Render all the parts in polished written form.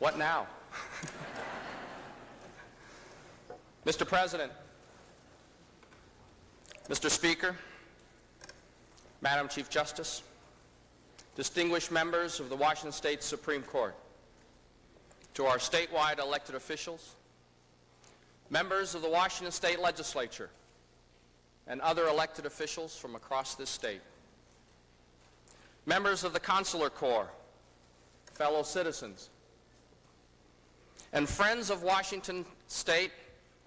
What now? Mr. President, Mr. Speaker, Madam Chief Justice, distinguished members of the Washington State Supreme Court, to our statewide elected officials, members of the Washington State Legislature, and other elected officials from across this state, members of the Consular Corps, fellow citizens, and friends of Washington State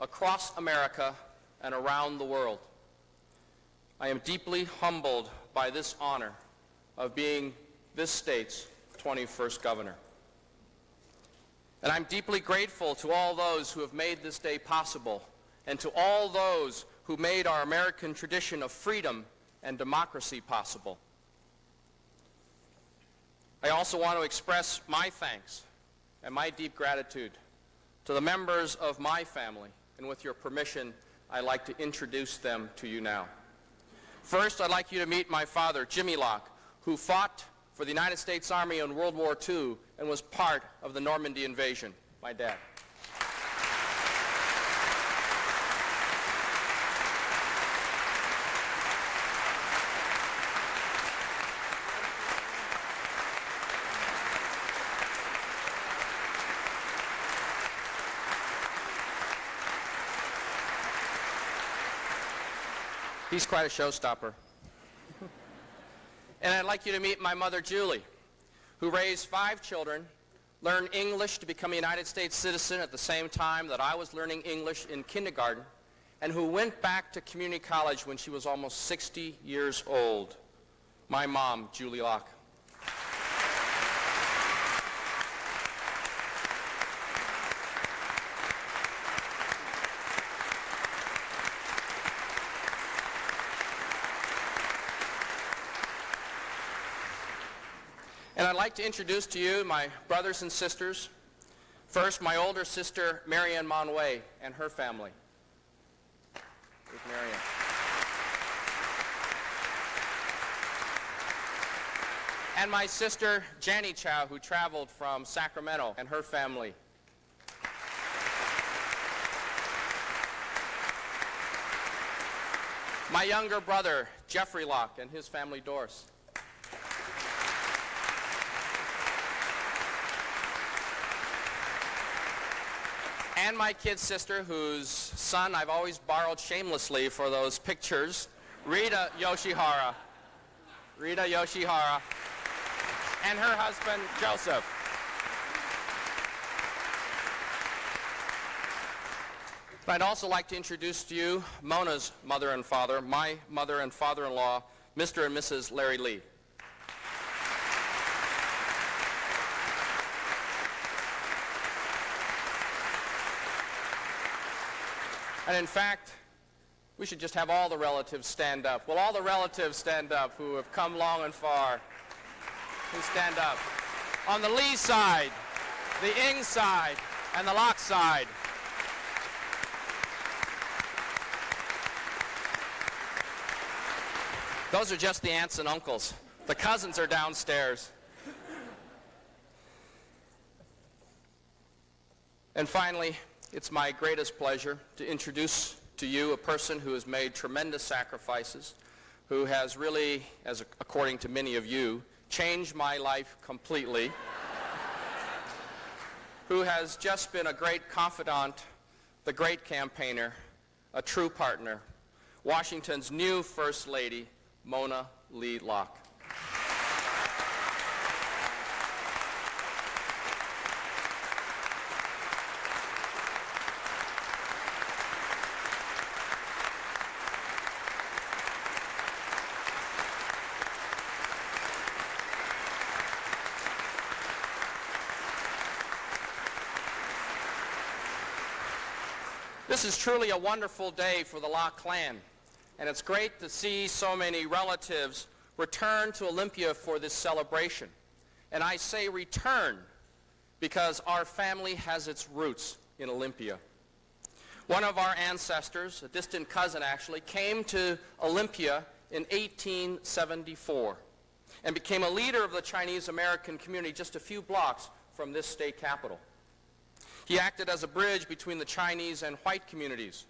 across America and around the world. I am deeply humbled by this honor of being this state's 21st governor. And I'm deeply grateful to all those who have made this day possible, and to all those who made our American tradition of freedom and democracy possible. I also want to express my thanks and my deep gratitude to the members of my family, and with your permission, I'd like to introduce them to you now. First, I'd like you to meet my father, Jimmy Locke, who fought for the United States Army in World War II and was part of the Normandy invasion, my dad. He's quite a showstopper. And I'd like you to meet my mother, Julie, who raised 5 children, learned English to become a United States citizen at the same time that I was learning English in kindergarten, and who went back to community college when she was almost 60 years old. My mom, Julie Locke. And I'd like to introduce to you my brothers and sisters. First, my older sister, Marianne Monway, and her family. Here's Marianne. And my sister, Janie Chow, who traveled from Sacramento, and her family. My younger brother, Jeffrey Locke, and his family, Doris. And my kid sister, whose son I've always borrowed shamelessly for those pictures, Rita Yoshihara. Rita Yoshihara. And her husband, Joseph. I'd also like to introduce to you Mona's mother and father, my mother and father-in-law, Mr. and Mrs. Larry Lee. And in fact, we should just have all the relatives stand up. Will all the relatives stand up who have come long and far? Please stand up. On the Lee side, the Ing side, and the Locke side. Those are just the aunts and uncles. The cousins are downstairs. And finally, it's my greatest pleasure to introduce to you a person who has made tremendous sacrifices, who has really, according to many of you, changed my life completely, who has just been a great confidant, the great campaigner, a true partner, Washington's new First Lady, Mona Lee Locke. This is truly a wonderful day for the Locke clan, and it's great to see so many relatives return to Olympia for this celebration. And I say return because our family has its roots in Olympia. One of our ancestors, a distant cousin actually, came to Olympia in 1874 and became a leader of the Chinese American community just a few blocks from this state capitol. He acted as a bridge between the Chinese and white communities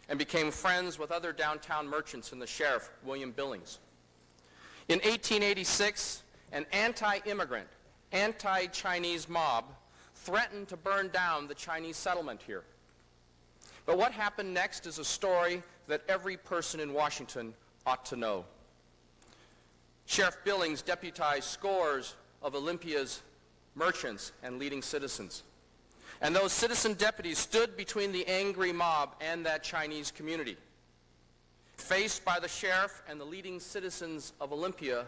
and became friends with other downtown merchants and the sheriff, William Billings. In 1886, an anti-immigrant, anti-Chinese mob threatened to burn down the Chinese settlement here. But what happened next is a story that every person in Washington ought to know. Sheriff Billings deputized scores of Olympia's merchants and leading citizens. And those citizen deputies stood between the angry mob and that Chinese community. Faced by the sheriff and the leading citizens of Olympia,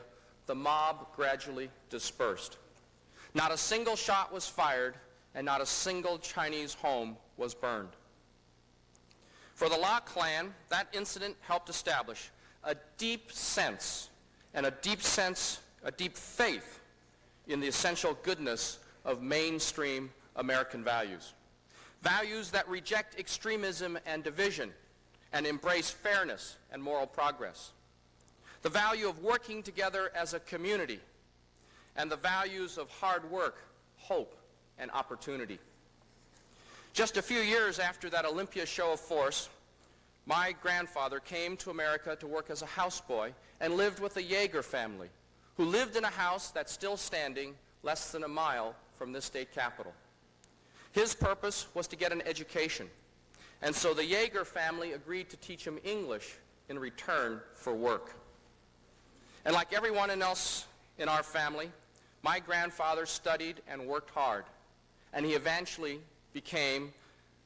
the mob gradually dispersed. Not a single shot was fired, and not a single Chinese home was burned. For the Locke clan, that incident helped establish a deep sense and a deep faith in the essential goodness of mainstream American values. Values that reject extremism and division and embrace fairness and moral progress. The value of working together as a community and the values of hard work, hope, and opportunity. Just a few years after that Olympia show of force, my grandfather came to America to work as a houseboy and lived with a Yeager family who lived in a house that's still standing less than a mile from this state capitol. His purpose was to get an education, and so the Yeager family agreed to teach him English in return for work. And like everyone else in our family, my grandfather studied and worked hard, and he eventually became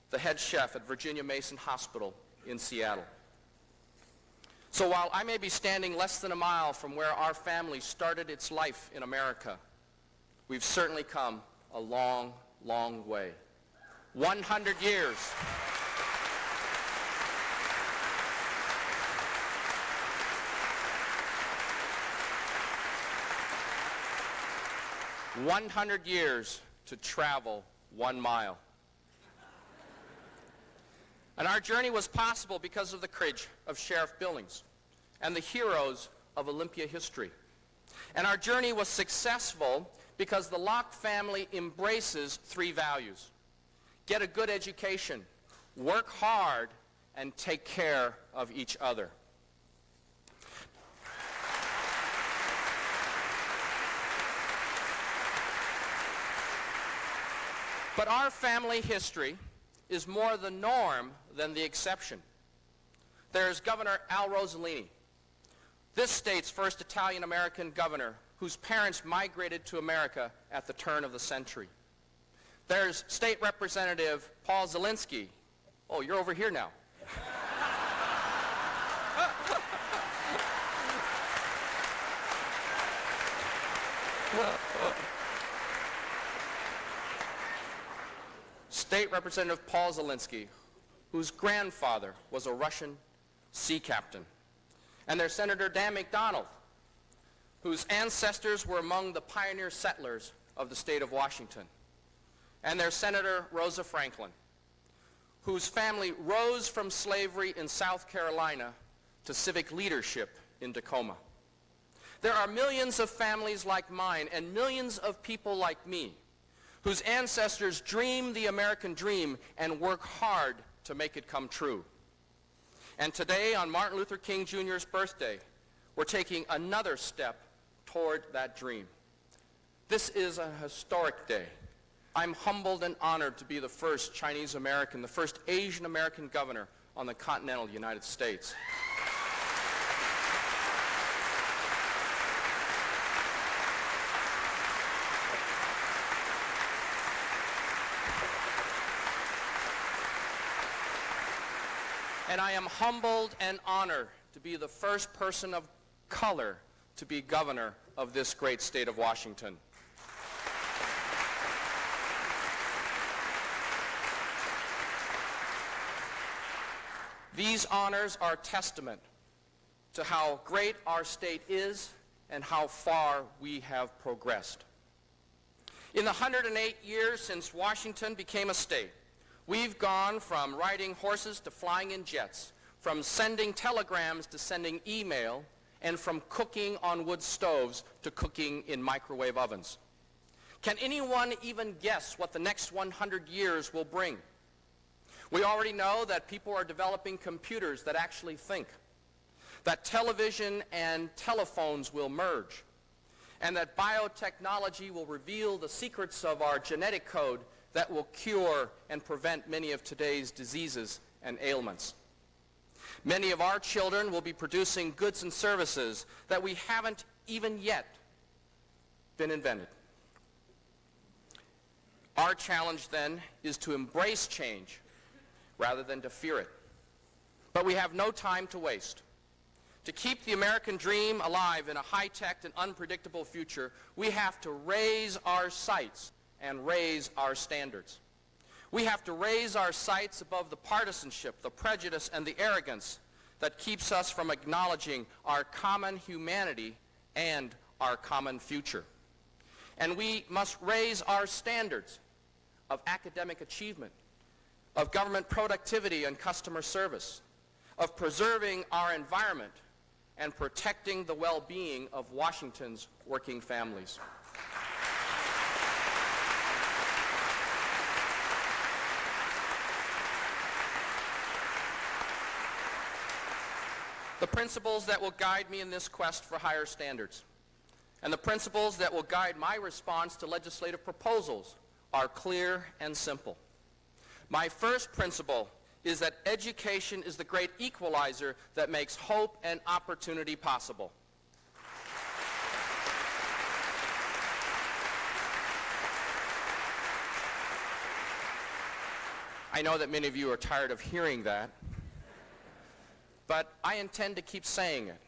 the head chef at Virginia Mason Hospital in Seattle. So while I may be standing less than a mile from where our family started its life in America, we've certainly come a long, long way. 100 years. 100 years to travel 1 mile. And our journey was possible because of the courage of Sheriff Billings and the heroes of Olympia history. And our journey was successful because the Locke family embraces 3 values. Get a good education, work hard, and take care of each other. But our family history is more the norm than the exception. There's Governor Al Rossellini, this state's first Italian-American governor whose parents migrated to America at the turn of the century. There's State Representative Paul Zielinski. Oh, you're over here now. State Representative Paul Zielinski, whose grandfather was a Russian sea captain. And there's Senator Dan McDonald, whose ancestors were among the pioneer settlers of the state of Washington. And there's Senator Rosa Franklin, whose family rose from slavery in South Carolina to civic leadership in Tacoma. There are millions of families like mine and millions of people like me whose ancestors dreamed the American dream and work hard to make it come true. And today, on Martin Luther King Jr.'s birthday, we're taking another step toward that dream. This is a historic day. I'm humbled and honored to be the first Chinese American, the first Asian American governor on the continental United States. And I am humbled and honored to be the first person of color to be governor of this great state of Washington. These honors are testament to how great our state is and how far we have progressed. In the 108 years since Washington became a state, we've gone from riding horses to flying in jets, from sending telegrams to sending email, and from cooking on wood stoves to cooking in microwave ovens. Can anyone even guess what the next 100 years will bring? We already know that people are developing computers that actually think, that television and telephones will merge, and that biotechnology will reveal the secrets of our genetic code that will cure and prevent many of today's diseases and ailments. Many of our children will be producing goods and services that we haven't even yet been invented. Our challenge then is to embrace change rather than to fear it. But we have no time to waste. To keep the American dream alive in a high-tech and unpredictable future, we have to raise our sights and raise our standards. We have to raise our sights above the partisanship, the prejudice, and the arrogance that keeps us from acknowledging our common humanity and our common future. And we must raise our standards of academic achievement, of government productivity and customer service, of preserving our environment, and protecting the well-being of Washington's working families. The principles that will guide me in this quest for higher standards, and the principles that will guide my response to legislative proposals, are clear and simple. My first principle is that education is the great equalizer that makes hope and opportunity possible. I know that many of you are tired of hearing that, but I intend to keep saying it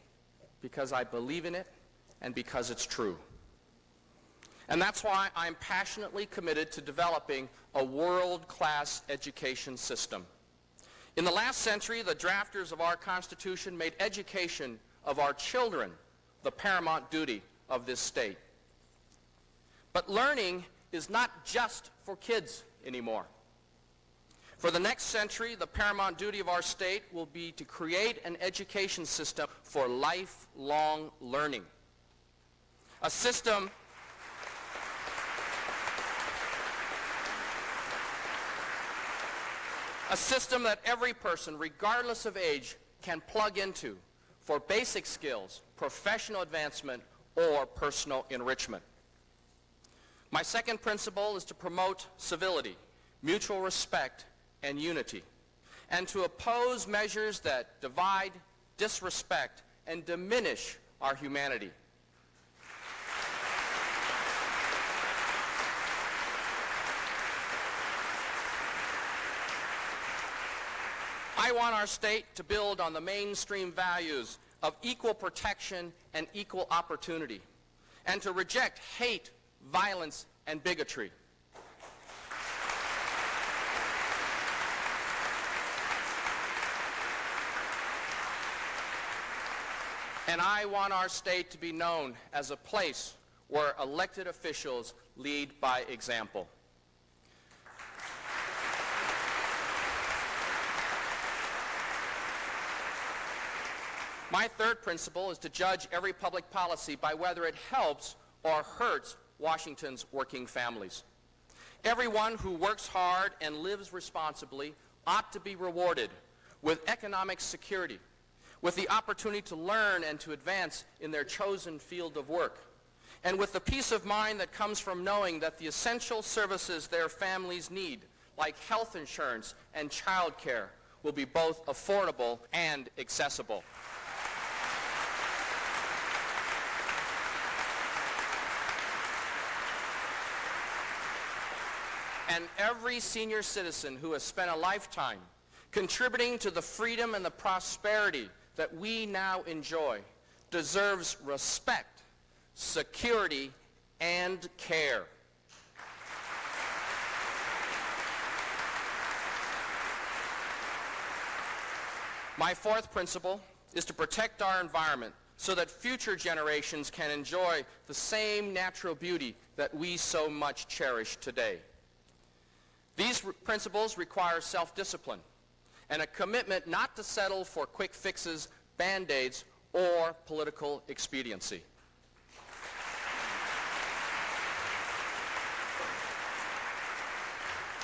because I believe in it and because it's true. And that's why I'm passionately committed to developing a world-class education system. In the last century, the drafters of our Constitution made education of our children the paramount duty of this state. But learning is not just for kids anymore. For the next century, the paramount duty of our state will be to create an education system for lifelong learning. A system that every person, regardless of age, can plug into for basic skills, professional advancement, or personal enrichment. My second principle is to promote civility, mutual respect, and unity, and to oppose measures that divide, disrespect, and diminish our humanity. I want our state to build on the mainstream values of equal protection and equal opportunity, and to reject hate, violence, and bigotry. And I want our state to be known as a place where elected officials lead by example. My third principle is to judge every public policy by whether it helps or hurts Washington's working families. Everyone who works hard and lives responsibly ought to be rewarded with economic security, with the opportunity to learn and to advance in their chosen field of work, and with the peace of mind that comes from knowing that the essential services their families need, like health insurance and child care, will be both affordable and accessible. And every senior citizen who has spent a lifetime contributing to the freedom and the prosperity that we now enjoy deserves respect, security, and care. My fourth principle is to protect our environment so that future generations can enjoy the same natural beauty that we so much cherish today. These principles require self-discipline and a commitment not to settle for quick fixes, band-aids, or political expediency.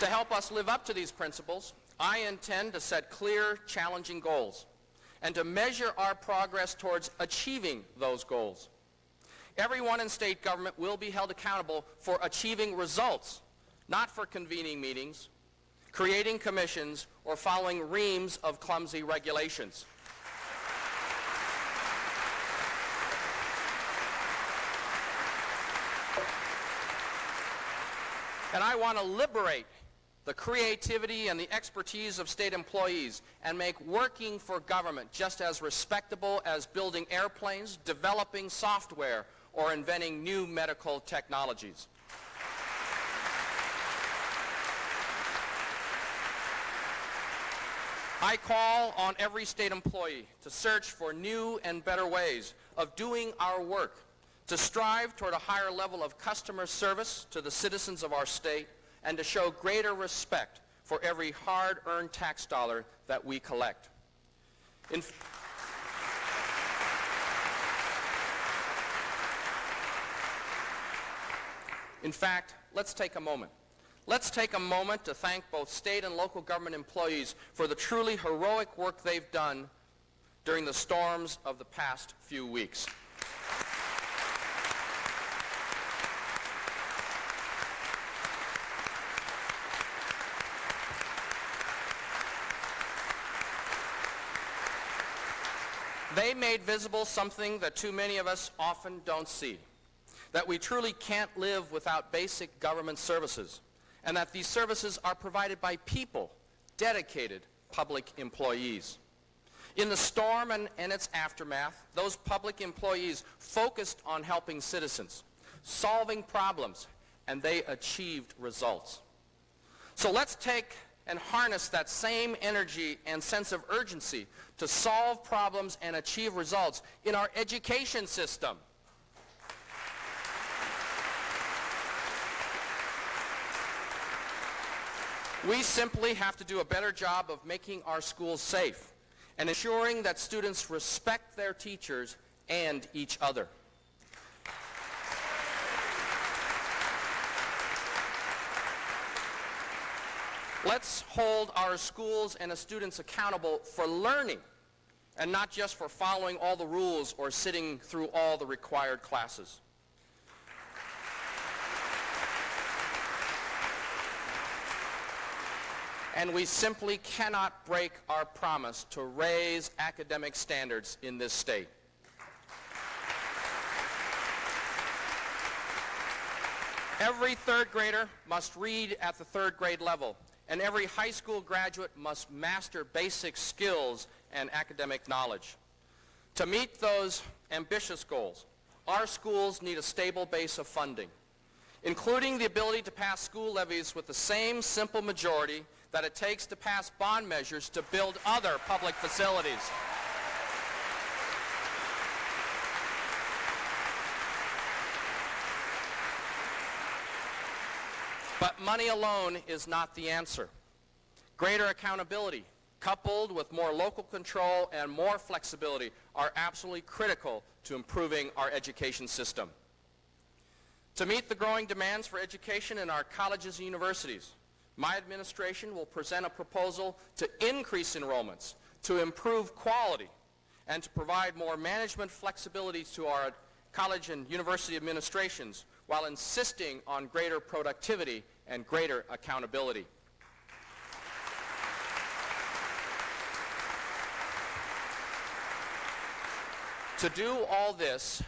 To help us live up to these principles, I intend to set clear, challenging goals and to measure our progress towards achieving those goals. Everyone in state government will be held accountable for achieving results, not for convening meetings, creating commissions, or following reams of clumsy regulations. And I want to liberate the creativity and the expertise of state employees and make working for government just as respectable as building airplanes, developing software, or inventing new medical technologies. I call on every state employee to search for new and better ways of doing our work, to strive toward a higher level of customer service to the citizens of our state, and to show greater respect for every hard-earned tax dollar that we collect. In fact, let's take a moment. Let's take a moment to thank both state and local government employees for the truly heroic work they've done during the storms of the past few weeks. They made visible something that too many of us often don't see, that we truly can't live without basic government services, and that these services are provided by people, dedicated public employees. In the storm and its aftermath, those public employees focused on helping citizens, solving problems, and they achieved results. So let's take and harness that same energy and sense of urgency to solve problems and achieve results in our education system. We simply have to do a better job of making our schools safe and ensuring that students respect their teachers and each other. Let's hold our schools and the students accountable for learning and not just for following all the rules or sitting through all the required classes. And we simply cannot break our promise to raise academic standards in this state. Every third grader must read at the third grade level, and every high school graduate must master basic skills and academic knowledge. To meet those ambitious goals, our schools need a stable base of funding, including the ability to pass school levies with the same simple majority that it takes to pass bond measures to build other public facilities. But money alone is not the answer. Greater accountability, coupled with more local control and more flexibility, are absolutely critical to improving our education system. To meet the growing demands for education in our colleges and universities, my administration will present a proposal to increase enrollments, to improve quality, and to provide more management flexibility to our college and university administrations while insisting on greater productivity and greater accountability. To do all this,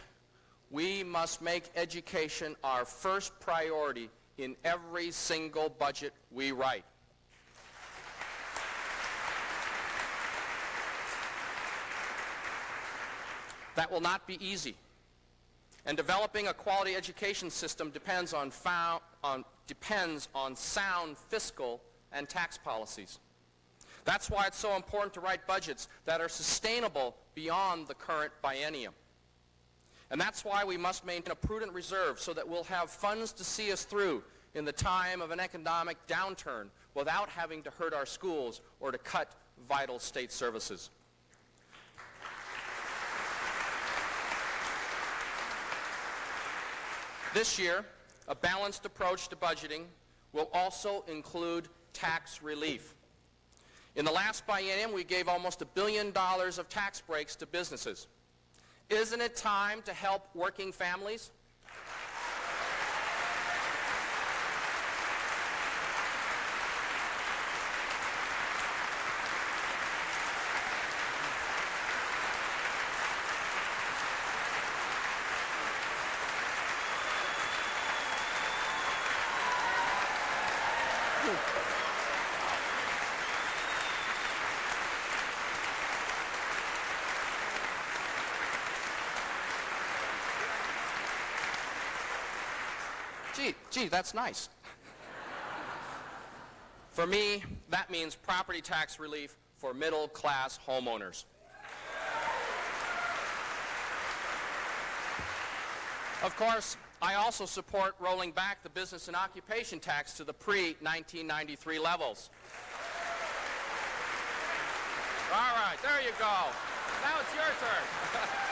we must make education our first priority in every single budget we write. That will not be easy. And developing a quality education system depends on sound fiscal and tax policies. That's why it's so important to write budgets that are sustainable beyond the current biennium. And that's why we must maintain a prudent reserve so that we'll have funds to see us through in the time of an economic downturn without having to hurt our schools or to cut vital state services. This year, a balanced approach to budgeting will also include tax relief. In the last biennium, we gave almost $1 billion of tax breaks to businesses. Isn't it time to help working families? Gee, that's nice. For me, that means property tax relief for middle-class homeowners. Of course, I also support rolling back the business and occupation tax to the pre-1993 levels. All right, there you go. Now it's your turn.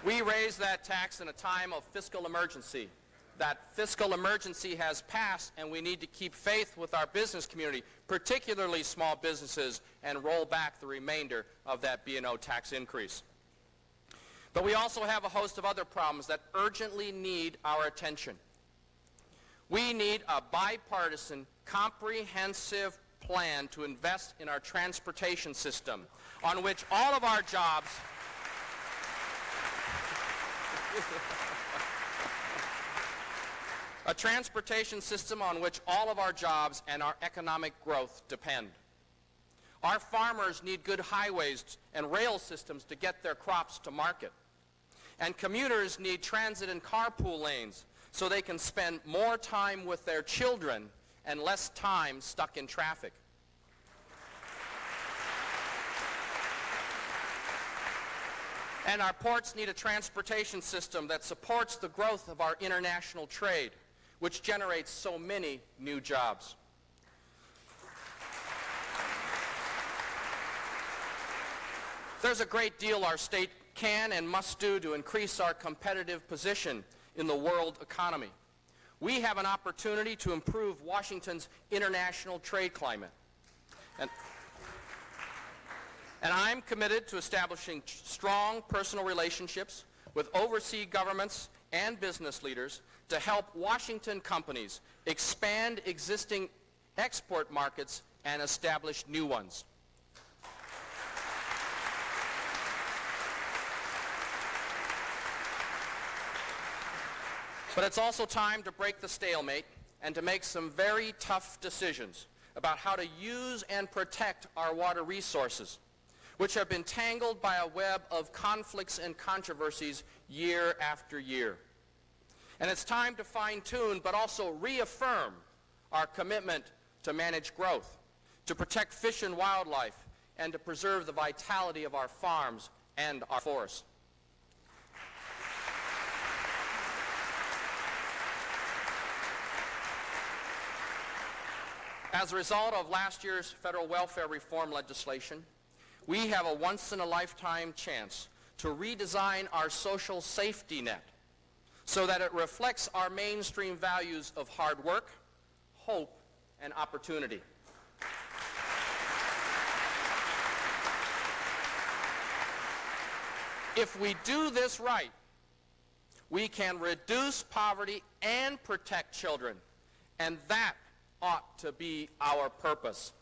We raised that tax in a time of fiscal emergency. That fiscal emergency has passed, and we need to keep faith with our business community, particularly small businesses, and roll back the remainder of that B&O tax increase. But we also have a host of other problems that urgently need our attention. We need a bipartisan, comprehensive plan to invest in our transportation system, on which all of our jobs a transportation system on which all of our jobs and our economic growth depend. Our farmers need good highways and rail systems to get their crops to market. And commuters need transit and carpool lanes so they can spend more time with their children and less time stuck in traffic. And our ports need a transportation system that supports the growth of our international trade, which generates so many new jobs. There's a great deal our state can and must do to increase our competitive position in the world economy. We have an opportunity to improve Washington's international trade climate. And I'm committed to establishing strong personal relationships with overseas governments and business leaders to help Washington companies expand existing export markets and establish new ones. But it's also time to break the stalemate and to make some very tough decisions about how to use and protect our water resources, which have been tangled by a web of conflicts and controversies year after year. And it's time to fine-tune, but also reaffirm our commitment to manage growth, to protect fish and wildlife, and to preserve the vitality of our farms and our forests. As a result of last year's federal welfare reform legislation, we have a once-in-a-lifetime chance to redesign our social safety net so that it reflects our mainstream values of hard work, hope, and opportunity. If we do this right, we can reduce poverty and protect children, and that ought to be our purpose.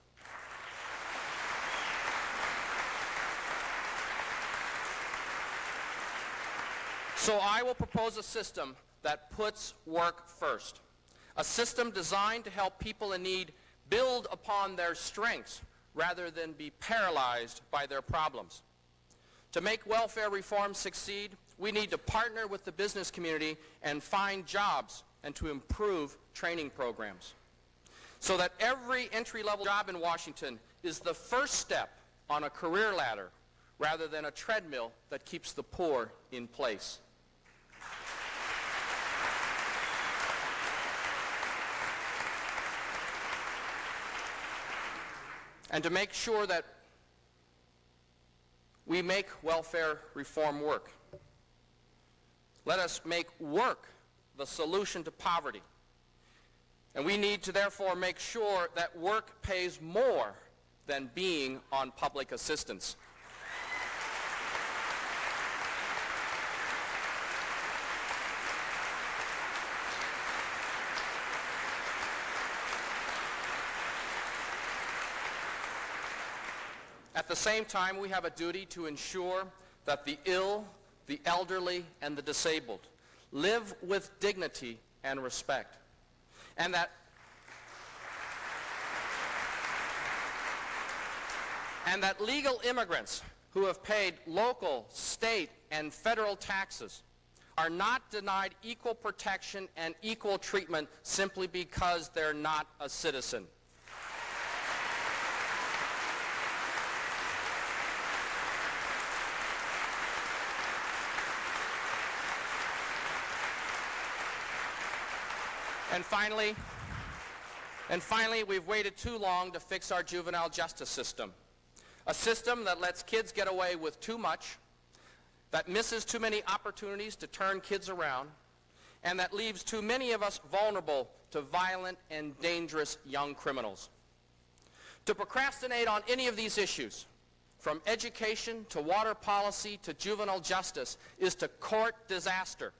So I will propose a system that puts work first, a system designed to help people in need build upon their strengths rather than be paralyzed by their problems. To make welfare reform succeed, we need to partner with the business community and find jobs and to improve training programs so that every entry-level job in Washington is the first step on a career ladder rather than a treadmill that keeps the poor in place. And to make sure that we make welfare reform work. Let us make work the solution to poverty. And we need to therefore make sure that work pays more than being on public assistance. At the same time, we have a duty to ensure that the ill, the elderly, and the disabled live with dignity and respect, and that legal immigrants who have paid local, state, and federal taxes are not denied equal protection and equal treatment simply because they're not a citizen. And finally, we've waited too long to fix our juvenile justice system. A system that lets kids get away with too much, that misses too many opportunities to turn kids around, and that leaves too many of us vulnerable to violent and dangerous young criminals. To procrastinate on any of these issues, from education to water policy to juvenile justice, is to court disaster.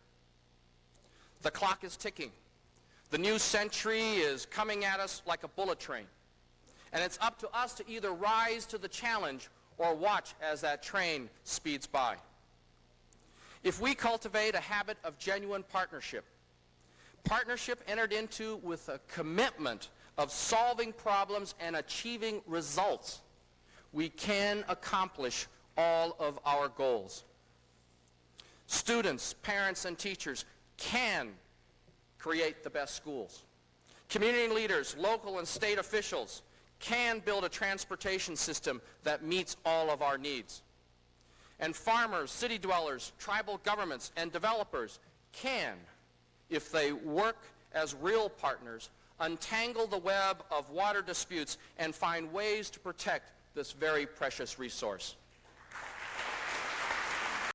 The clock is ticking. The new century is coming at us like a bullet train. And it's up to us to either rise to the challenge or watch as that train speeds by. If we cultivate a habit of genuine partnership entered into with a commitment of solving problems and achieving results, we can accomplish all of our goals. Students, parents, and teachers can create the best schools. Community leaders, local and state officials can build a transportation system that meets all of our needs. And farmers, city dwellers, tribal governments, and developers can, if they work as real partners, untangle the web of water disputes and find ways to protect this very precious resource.